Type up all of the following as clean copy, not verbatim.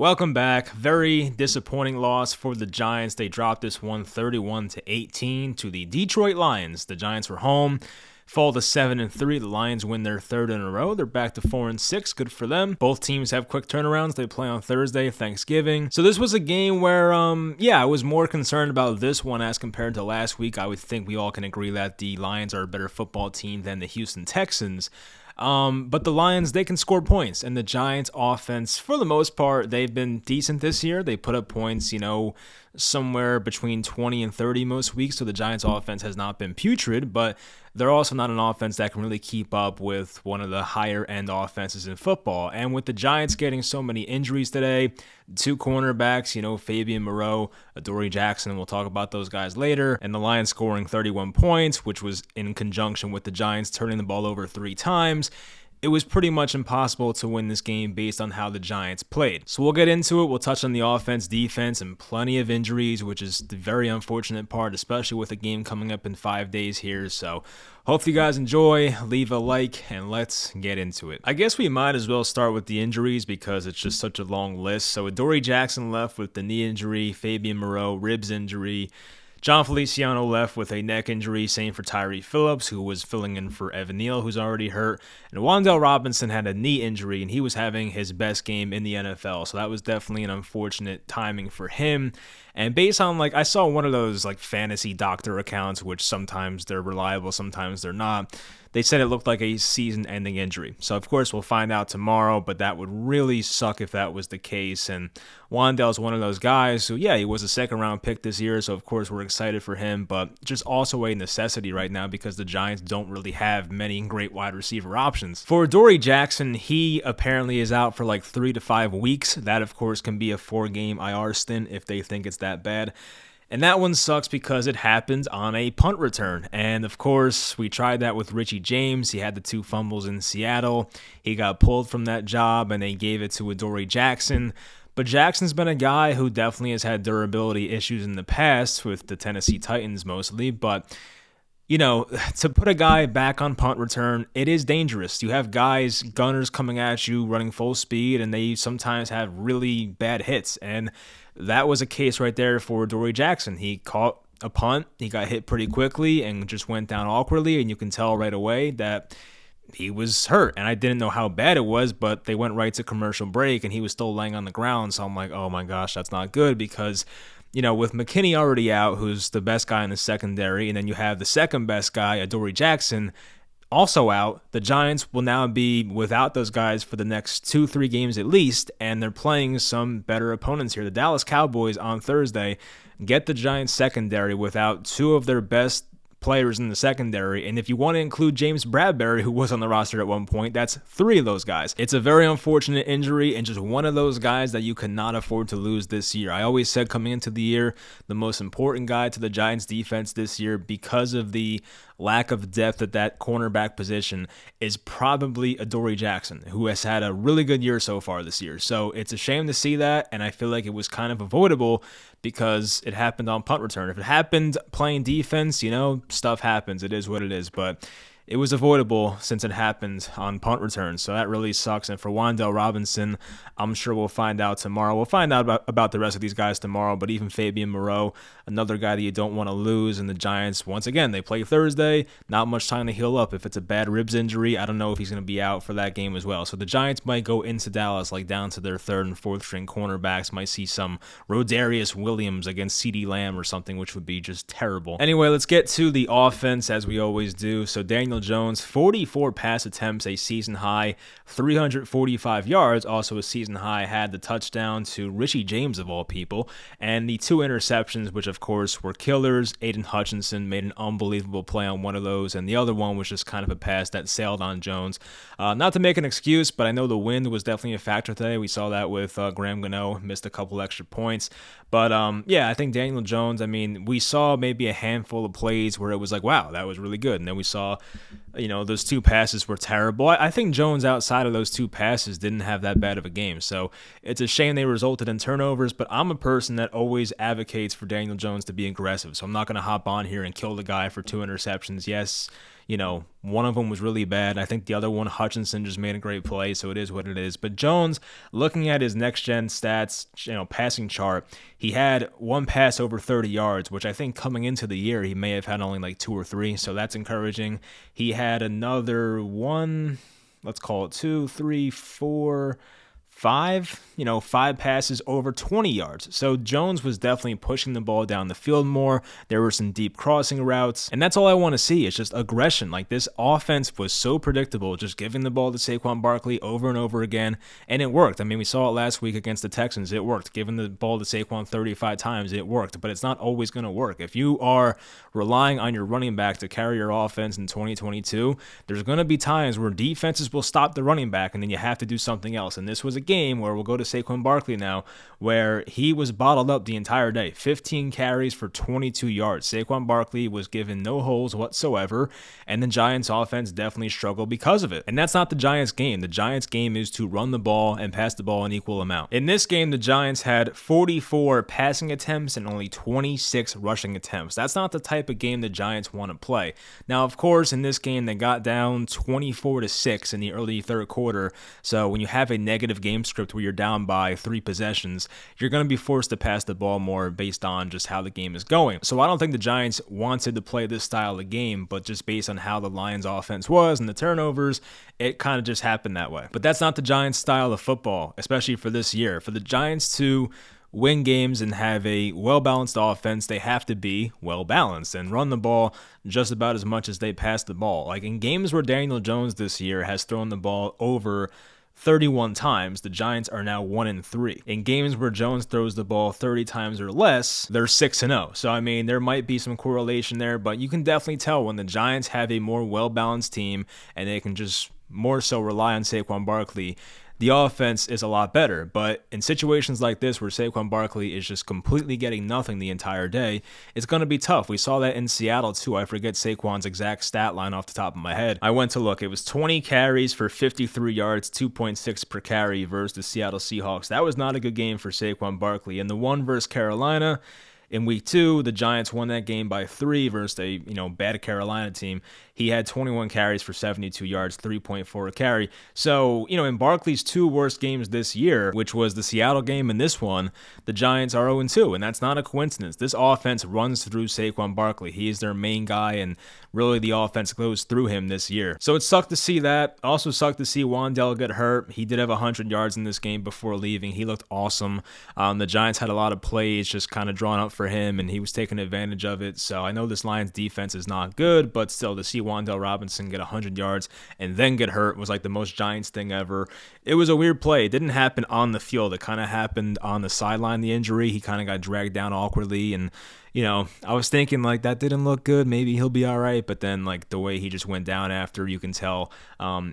Welcome back. Very disappointing loss for the Giants. They dropped this one 31-18 to the Detroit Lions. The Giants were home, fall to 7-3. The Lions win their third in a row. They're back to 4-6. Good for them. Both teams have quick turnarounds. They play on Thursday, Thanksgiving. So this was a game where, I was more concerned about this one as compared to last week. I would think we all can agree that the Lions are a better football team than the Houston Texans. But the Lions, they can score points, and the Giants offense, for the most part, they've been decent this year. They put up points, somewhere between 20 and 30 most weeks, so the Giants offense has not been putrid, but they're also not an offense that can really keep up with one of the higher end offenses in football. And with the Giants getting so many injuries today, two cornerbacks, Fabian Moreau, Adoree Jackson, we'll talk about those guys later, and the Lions scoring 31 points, which was in conjunction with the Giants turning the ball over 3 times. It was pretty much impossible to win this game based on how the Giants played. So we'll get into it. We'll touch on the offense, defense, and plenty of injuries, which is the very unfortunate part, especially with a game coming up in 5 days here. So hope you guys enjoy. Leave a like, and let's get into it. I guess we might as well start with the injuries because it's just such a long list. So Adoree Jackson left with the knee injury, Fabian Moreau, ribs injury, John Feliciano left with a neck injury, same for Tyree Phillips, who was filling in for Evan Neal, who's already hurt. And Wan'Dale Robinson had a knee injury, and he was having his best game in the NFL. So that was definitely an unfortunate timing for him. And based on, I saw one of those, fantasy doctor accounts, which sometimes they're reliable, sometimes they're not. They said it looked like a season-ending injury. So, of course, we'll find out tomorrow, but that would really suck if that was the case. And Wan'Dale's one of those guys who, he was a second-round pick this year, so, of course, we're excited for him, but just also a necessity right now because the Giants don't really have many great wide receiver options. For Adoree Jackson, he apparently is out for 3 to 5 weeks. That, of course, can be a 4-game IR stint if they think it's that bad. And that one sucks because it happened on a punt return. And of course, we tried that with Richie James. He had the 2 fumbles in Seattle. He got pulled from that job and they gave it to Adoree Jackson. But Jackson's been a guy who definitely has had durability issues in the past with the Tennessee Titans mostly. But to put a guy back on punt return, it is dangerous. You have guys, gunners coming at you, running full speed, and they sometimes have really bad hits. And that was a case right there for Adoree Jackson. He caught a punt, he got hit pretty quickly, and just went down awkwardly, and you can tell right away that he was hurt. And I didn't know how bad it was, but they went right to commercial break, and he was still laying on the ground. So I'm like, oh my gosh, that's not good because with McKinney already out, who's the best guy in the secondary, and then you have the second best guy, Adoree Jackson, also out, the Giants will now be without those guys for the next 2-3 games at least, and they're playing some better opponents here. The Dallas Cowboys on Thursday get the Giants secondary without 2 of their best players in the secondary, and if you want to include James Bradbury, who was on the roster at one point, that's 3 of those guys. It's a very unfortunate injury and just one of those guys that you cannot afford to lose this year. I always said coming into the year, the most important guy to the Giants defense this year because of the lack of depth at that cornerback position is probably Adoree Jackson, who has had a really good year so far this year. So it's a shame to see that, and I feel like it was kind of avoidable because it happened on punt return. If it happened playing defense, stuff happens. It is what it is, but it was avoidable since it happened on punt return, so that really sucks. And for Wan'Dale Robinson, I'm sure we'll find out tomorrow. We'll find out about the rest of these guys tomorrow, but even Fabian Moreau, another guy that you don't want to lose. And the Giants, once again, they play Thursday, not much time to heal up. If it's a bad ribs injury, I don't know if he's going to be out for that game as well. So the Giants might go into Dallas down to their 3rd and 4th string cornerbacks, might see some Rodarius Williams against CeeDee Lamb or something, which would be just terrible. Anyway, let's get to the offense as we always do. So Daniel Jones, 44 pass attempts, a season high, 345 yards, also a season high, had the touchdown to Richie James of all people, and the 2 interceptions, which of course were killers. Aiden Hutchinson made an unbelievable play on one of those, and the other one was just kind of a pass that sailed on Jones. Not to make an excuse, but I know the wind was definitely a factor today. We saw that with Graham Gano, missed a couple extra points. But I think Daniel Jones, we saw maybe a handful of plays where it was like, wow, that was really good. And then we saw, those 2 passes were terrible. I think Jones, outside of those 2 passes, didn't have that bad of a game. So it's a shame they resulted in turnovers, but I'm a person that always advocates for Daniel Jones to be aggressive. So I'm not going to hop on here and kill the guy for 2 interceptions. Yes, one of them was really bad. I think the other one, Hutchinson, just made a great play, so it is what it is. But Jones, looking at his next-gen stats, passing chart, he had one pass over 30 yards, which I think coming into the year, he may have had only like 2 or 3, so that's encouraging. He had another one, let's call it 2, 3, 4, 5 passes over 20 yards. So Jones was definitely pushing the ball down the field more. There were some deep crossing routes, and that's all I want to see. It's just aggression. Like, this offense was so predictable, just giving the ball to Saquon Barkley over and over again, and it worked. I mean, we saw it last week against the Texans. It worked. Giving the ball to Saquon 35 times, it worked, but it's not always going to work. If you are relying on your running back to carry your offense in 2022, there's going to be times where defenses will stop the running back, and then you have to do something else. And this was a game where we'll go to Saquon Barkley now, where he was bottled up the entire day. 15 carries for 22 yards. Saquon Barkley was given no holes whatsoever, and the Giants offense definitely struggled because of it. And that's not the Giants game. The Giants game is to run the ball and pass the ball an equal amount. In this game, the Giants had 44 passing attempts and only 26 rushing attempts. That's not the type of game the Giants want to play. Now, of course, in this game, they got down 24-6 in the early third quarter. So when you have a negative game script where you're down by 3 possessions, you're going to be forced to pass the ball more based on just how the game is going. So I don't think the Giants wanted to play this style of game, but just based on how the Lions offense was and the turnovers, it kind of just happened that way. But that's not the Giants style of football, especially for this year. For the Giants to win games and have a well-balanced offense, they have to be well-balanced and run the ball just about as much as they pass the ball. Like, in games where Daniel Jones this year has thrown the ball over 31 times, the Giants are now 1-3. In games where Jones throws the ball 30 times or less, they're 6-0. So, I mean, there might be some correlation there, but you can definitely tell when the Giants have a more well-balanced team and they can just more so rely on Saquon Barkley, the offense is a lot better. But in situations like this where Saquon Barkley is just completely getting nothing the entire day, it's going to be tough. We saw that in Seattle too. I forget Saquon's exact stat line off the top of my head. I went to look. It was 20 carries for 53 yards, 2.6 per carry versus the Seattle Seahawks. That was not a good game for Saquon Barkley. And the one versus Carolina, in week 2, the Giants won that game by 3 versus a bad Carolina team. He had 21 carries for 72 yards, 3.4 a carry. So, in Barkley's 2 worst games this year, which was the Seattle game and this one, the Giants are 0-2, and that's not a coincidence. This offense runs through Saquon Barkley. He is their main guy, and really the offense goes through him this year. So it sucked to see that. Also sucked to see Wan'Dale get hurt. He did have 100 yards in this game before leaving. He looked awesome. The Giants had a lot of plays just kind of drawn up for him, and he was taking advantage of it. So I know this Lions defense is not good, but still, to see Wan'Dale Robinson get 100 yards and then get hurt was like the most Giants thing ever. It was a weird play. It didn't happen on the field. It kind of happened on the sideline, the injury. He kind of got dragged down awkwardly, and I was thinking, like, that didn't look good. Maybe he'll be all right. But then, like, the way he just went down after, you can tell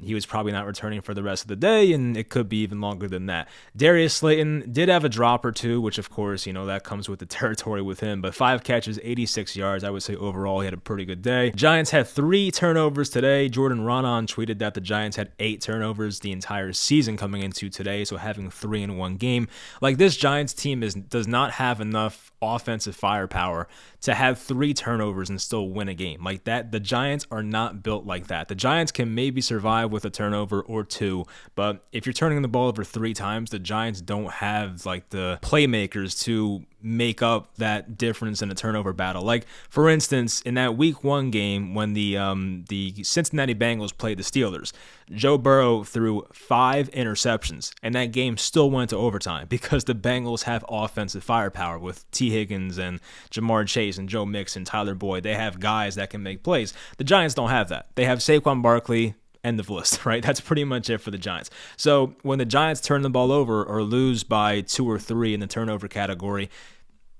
he was probably not returning for the rest of the day, and it could be even longer than that. Darius Slayton did have a drop or two, which, of course, that comes with the territory with him. But 5 catches, 86 yards. I would say overall he had a pretty good day. Giants had 3 turnovers today. Jordan Ronan tweeted that the Giants had 8 turnovers the entire season coming into today, so having 3 in one game. Like, this Giants team does not have enough offensive firepower to have 3 turnovers and still win a game. Like that, the Giants are not built like that. The Giants can maybe survive with a turnover or 2, but if you're turning the ball over 3 times, the Giants don't have like the playmakers to make up that difference in a turnover battle. Like, for instance, in that week 1 game when the Cincinnati Bengals played the Steelers, Joe Burrow threw 5 interceptions, and that game still went to overtime because the Bengals have offensive firepower with T. Higgins and Jamar Chase and Joe Mixon, Tyler Boyd. They have guys that can make plays. The Giants don't have that. They have Saquon Barkley, end of list, right? That's pretty much it for the Giants. So when the Giants turn the ball over or lose by 2 or 3 in the turnover category,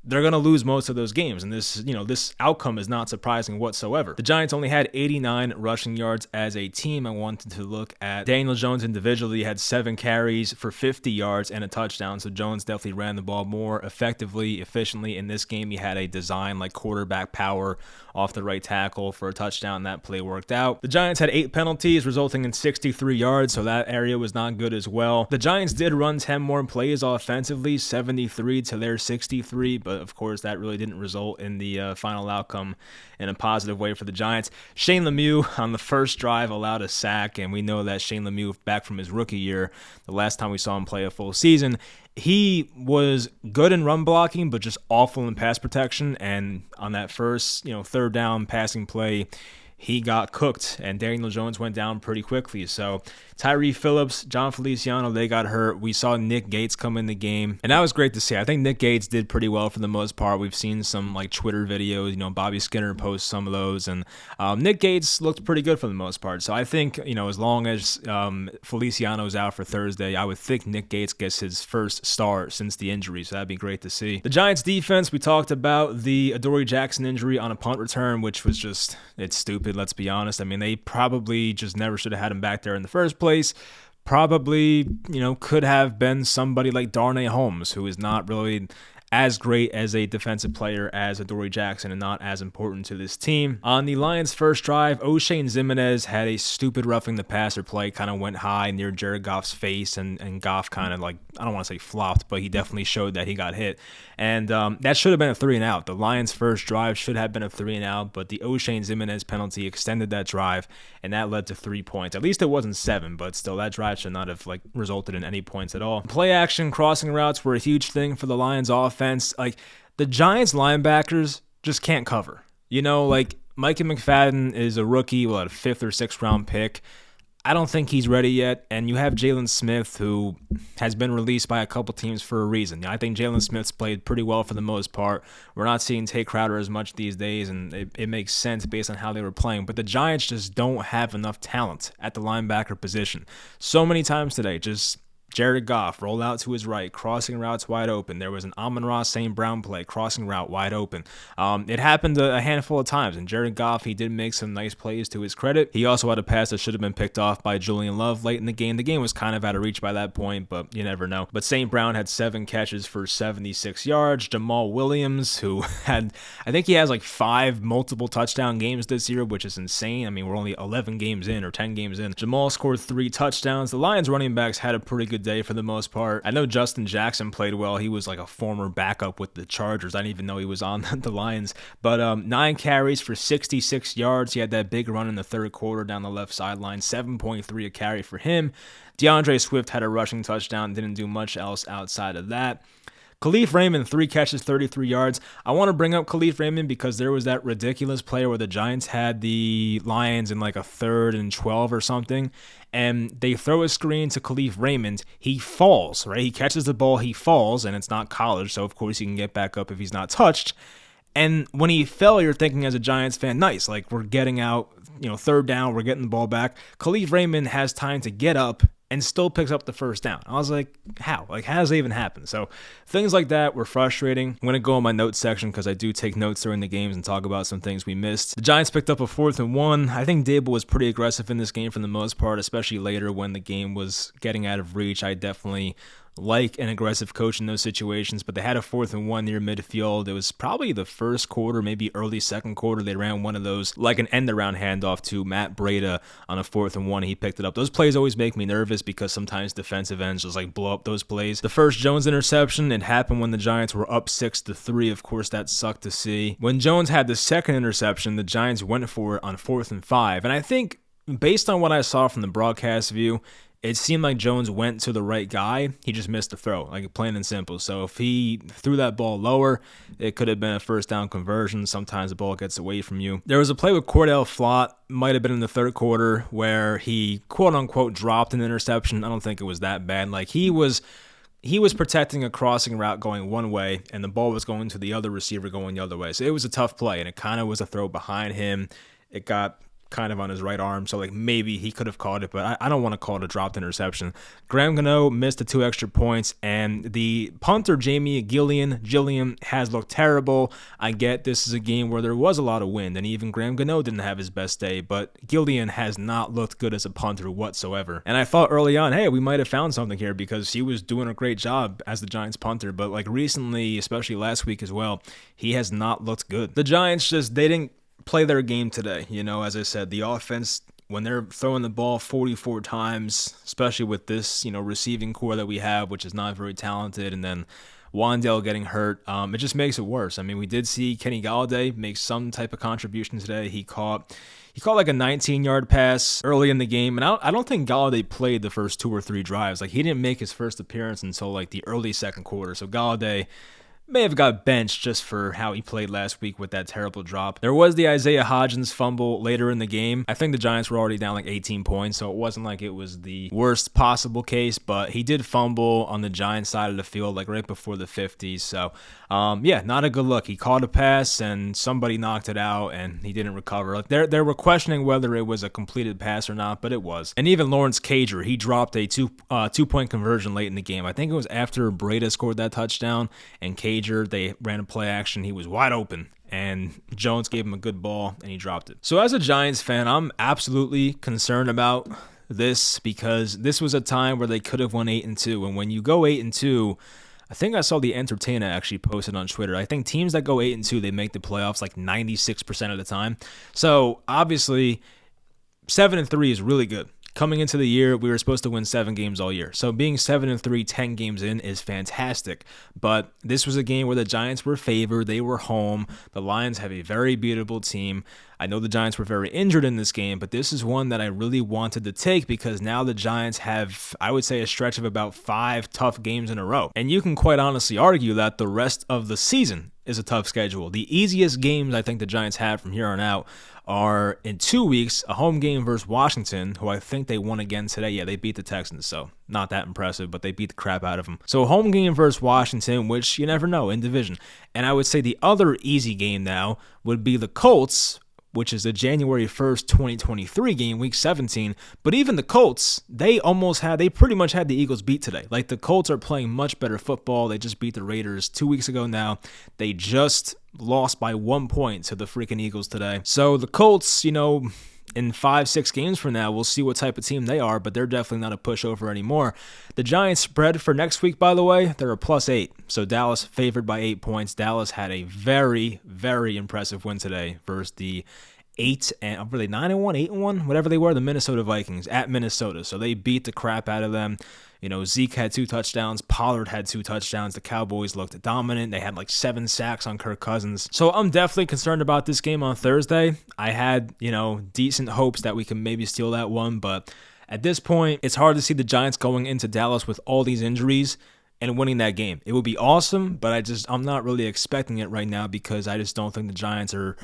they're going to lose most of those games. And this outcome is not surprising whatsoever. The Giants only had 89 rushing yards as a team. I wanted to look at Daniel Jones individually. He had 7 carries for 50 yards and a touchdown. So Jones definitely ran the ball more effectively, efficiently. In this game, he had a design like quarterback power off the right tackle for a touchdown. That play worked out. The Giants had 8 penalties, resulting in 63 yards. So that area was not good as well. The Giants did run 10 more plays offensively, 73 to their 63, but but of course that really didn't result in the final outcome in a positive way for the Giants. Shane Lemieux on the first drive allowed a sack, and we know that Shane Lemieux, back from his rookie year, the last time we saw him play a full season, he was good in run blocking, but just awful in pass protection. And on that first, third down passing play, he got cooked, and Daniel Jones went down pretty quickly. So Tyree Phillips, John Feliciano, they got hurt. We saw Nick Gates come in the game, and that was great to see. I think Nick Gates did pretty well for the most part. We've seen some Twitter videos, Bobby Skinner posts some of those, and Nick Gates looked pretty good for the most part. So I think, as long as Feliciano's out for Thursday, I would think Nick Gates gets his first start since the injury, so that'd be great to see. The Giants defense, we talked about the Adoree Jackson injury on a punt return, which was just, it's stupid, let's be honest. I mean, they probably just never should have had him back there in the first place. Probably, could have been somebody like Darnay Holmes, who is not really as great as a defensive player as Adoree Jackson and not as important to this team. On the Lions' first drive, O'Shane Ximines had a stupid roughing the passer play, kind of went high near Jared Goff's face, and Goff kind of I don't want to say flopped, but he definitely showed that he got hit. And that should have been a 3-and-out. The Lions' first drive should have been a 3-and-out, but the O'Shane Ximines penalty extended that drive, and that led to 3 points. At least it wasn't 7, but still, that drive should not have resulted in any points at all. Play action crossing routes were a huge thing for the Lions' offense. The Giants linebackers just can't cover. Micah McFadden is a rookie, a 5th or 6th round pick. I don't think he's ready yet, and you have Jalen Smith, who has been released by a couple teams for a reason. I think Jalen Smith's played pretty well for the most part. We're not seeing Tay Crowder as much these days, and it makes sense based on how they were playing. But the Giants just don't have enough talent at the linebacker position. So many times today, just Jared Goff rolled out to his right, crossing routes wide open. There was an Amon-Ra St. Brown play, crossing route wide open. It happened a handful of times, and Jared Goff, he did make some nice plays to his credit. He also had a pass that should have been picked off by Julian Love late in the game. The game was kind of out of reach by that point, but you never know. But St. Brown had 7 catches for 76 yards. Jamal Williams, who I think he has 5 multiple touchdown games this year, which is insane. I mean, we're only 11 games in or 10 games in. Jamal scored 3 touchdowns. The Lions running backs had a pretty good day for the most part. I know Justin Jackson played well. He was a former backup with the Chargers. I didn't even know he was on the Lions. But 9 carries for 66 yards. He had that big run in the third quarter down the left sideline. 7.3 a carry for him. DeAndre Swift had a rushing touchdown. Didn't do much else outside of that. Khalif Raymond, 3 catches, 33 yards. I want to bring up Khalif Raymond because there was that ridiculous play where the Giants had the Lions in a 3rd and 12 or something, and they throw a screen to Khalif Raymond. He falls, right? He catches the ball, he falls, and it's not college, so of course he can get back up if he's not touched. And when he fell, you're thinking as a Giants fan, nice, we're getting out, 3rd down, we're getting the ball back. Khalif Raymond has time to get up and still picks up the first down. I was like, how? How does that even happen? So things like that were frustrating. I'm going to go in my notes section because I do take notes during the games and talk about some things we missed. The Giants picked up a 4th and 1. I think Dable was pretty aggressive in this game for the most part, especially later when the game was getting out of reach. I definitely like an aggressive coach in those situations, but they had a 4th and 1 near midfield. It was probably the first quarter, maybe early second quarter. They ran one of those, an end-around handoff to Matt Breida on a 4th and 1. He picked it up. Those plays always make me nervous because sometimes defensive ends just blow up those plays. The first Jones interception, it happened when the Giants were up 6-3. Of course, that sucked to see. When Jones had the second interception, the Giants went for it on 4th and 5. And I think, based on what I saw from the broadcast view, it seemed like Jones went to the right guy. He just missed the throw, plain and simple. So if he threw that ball lower, it could have been a first down conversion. Sometimes the ball gets away from you. There was a play with Cordell Flott, might have been in the third quarter, where he quote-unquote dropped an interception. I don't think it was that bad. He was protecting a crossing route going one way, and the ball was going to the other receiver going the other way. So it was a tough play, and it kind of was a throw behind him. It got kind of on his right arm, so maybe he could have caught it, but I don't want to call it a dropped interception. Graham Gano missed the 2 extra points, and the punter, Jamie Gilliam, has looked terrible. I get this is a game where there was a lot of wind, and even Graham Gano didn't have his best day, but Gilliam has not looked good as a punter whatsoever. And I thought early on, hey, we might have found something here because he was doing a great job as the Giants punter, but recently, especially last week as well, he has not looked good. The Giants they didn't play their game today. As I said, the offense, when they're throwing the ball 44 times, especially with this, receiving core that we have, which is not very talented, and then Wandale getting hurt, it just makes it worse. I mean, we did see Kenny Golladay make some type of contribution today. He caught like a 19-yard pass early in the game, and I don't think Golladay played the first 2 or 3 drives. Like, he didn't make his first appearance until like the early second quarter. So Golladay may have got benched just for how he played last week with that terrible drop. There was the Isaiah Hodgins fumble later in the game. I think the Giants were already down like 18 points, so it wasn't like it was the worst possible case, but he did fumble on the Giants side of the field like right before the 50s. So, yeah, not a good look. He caught a pass and somebody knocked it out and he didn't recover. Like, they were questioning whether it was a completed pass or not, but it was. And even Lawrence Cager, he dropped a two-point conversion late in the game. I think it was after Breda scored that touchdown, and they ran a play action. He was wide open, and Jones gave him a good ball, and he dropped it. So as a Giants fan, I'm absolutely concerned about this because this was a time where they could have won 8-2, and when you go 8-2, I think I saw the Entertainer actually posted on Twitter. I think teams that go 8-2, they make the playoffs like 96% of the time. So obviously, 7-3 is really good. Coming into the year, we were supposed to win 7 games all year. So being 7-3, 10 games in is fantastic. But this was a game where the Giants were favored. They were home. The Lions have a very beatable team. I know the Giants were very injured in this game, but this is one that I really wanted to take because now the Giants have, I would say, a stretch of about 5 tough games in a row. And you can quite honestly argue that the rest of the season is a tough schedule. The easiest games I think the Giants have from here on out are in 2 weeks, a home game versus Washington, who I think they won again today. Yeah, they beat the Texans, so not that impressive, but they beat the crap out of them. So a home game versus Washington, which you never know in division. And I would say the other easy game now would be the Colts, which is the January 1st, 2023 game, week 17. But even the Colts, they pretty much had the Eagles beat today. Like, the Colts are playing much better football. They just beat the Raiders 2 weeks ago now. They just lost by 1 point to the freaking Eagles today. So the Colts, in 5-6 games from now, we'll see what type of team they are, but they're definitely not a pushover anymore. The Giants spread for next week, by the way, they're a +8. So Dallas favored by 8 points. Dallas had a very, very impressive win today versus the 9-1, 8-1, whatever they were, the Minnesota Vikings at Minnesota. So they beat the crap out of them. Zeke had 2 touchdowns. Pollard had 2 touchdowns. The Cowboys looked dominant. They had like 7 sacks on Kirk Cousins. So I'm definitely concerned about this game on Thursday. I had, decent hopes that we can maybe steal that one. But at this point, it's hard to see the Giants going into Dallas with all these injuries and winning that game. It would be awesome, but I'm not really expecting it right now because I just don't think the Giants are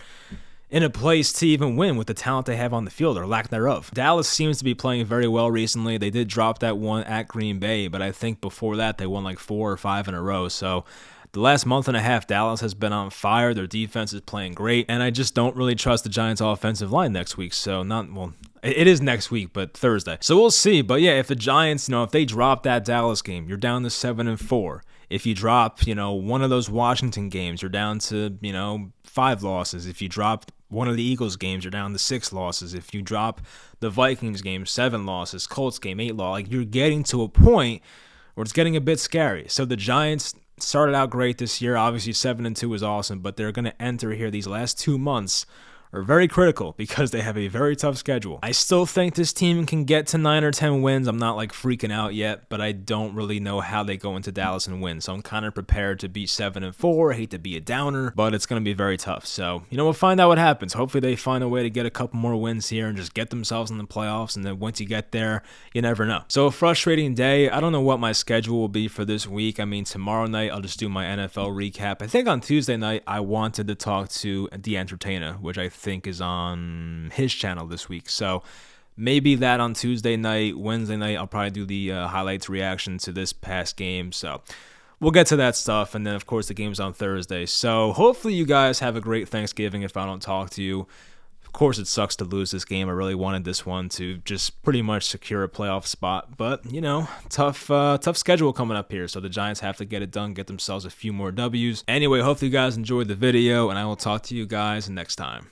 in a place to even win with the talent they have on the field or lack thereof. Dallas seems to be playing very well recently. They did drop that one at Green Bay, but I think before that they won like 4 or 5 in a row. So the last month and a half, Dallas has been on fire. Their defense is playing great, and I just don't really trust the Giants' offensive line next week. So it is next week, but Thursday. So we'll see. But yeah, if the Giants, if they drop that Dallas game, you're down to 7-4. If you drop, one of those Washington games, you're down to, 5 losses. If you drop one of the Eagles games, you're down to 6 losses. If you drop the Vikings game, 7 losses. Colts game, 8 losses. Like, you're getting to a point where it's getting a bit scary. So the Giants started out great this year. Obviously, 7-2 is awesome, but they're going to enter here these last 2 months are very critical because they have a very tough schedule. I still think this team can get to 9 or 10 wins. I'm not like freaking out yet, but I don't really know how they go into Dallas and win. So I'm kind of prepared to be 7-4. I hate to be a downer, but it's going to be very tough. So, we'll find out what happens. Hopefully they find a way to get a couple more wins here and just get themselves in the playoffs. And then once you get there, you never know. So a frustrating day. I don't know what my schedule will be for this week. I mean, tomorrow night, I'll just do my NFL recap. I think on Tuesday night, I wanted to talk to the Entertainer, which I think is on his channel this week. So maybe that on Tuesday night. Wednesday night, I'll probably do the highlights reaction to this past game. So we'll get to that stuff. And then, of course, the game's on Thursday. So hopefully you guys have a great Thanksgiving if I don't talk to you. Of course, it sucks to lose this game. I really wanted this one to just pretty much secure a playoff spot. But, tough schedule coming up here. So the Giants have to get it done, get themselves a few more W's. Anyway, hopefully you guys enjoyed the video, and I will talk to you guys next time.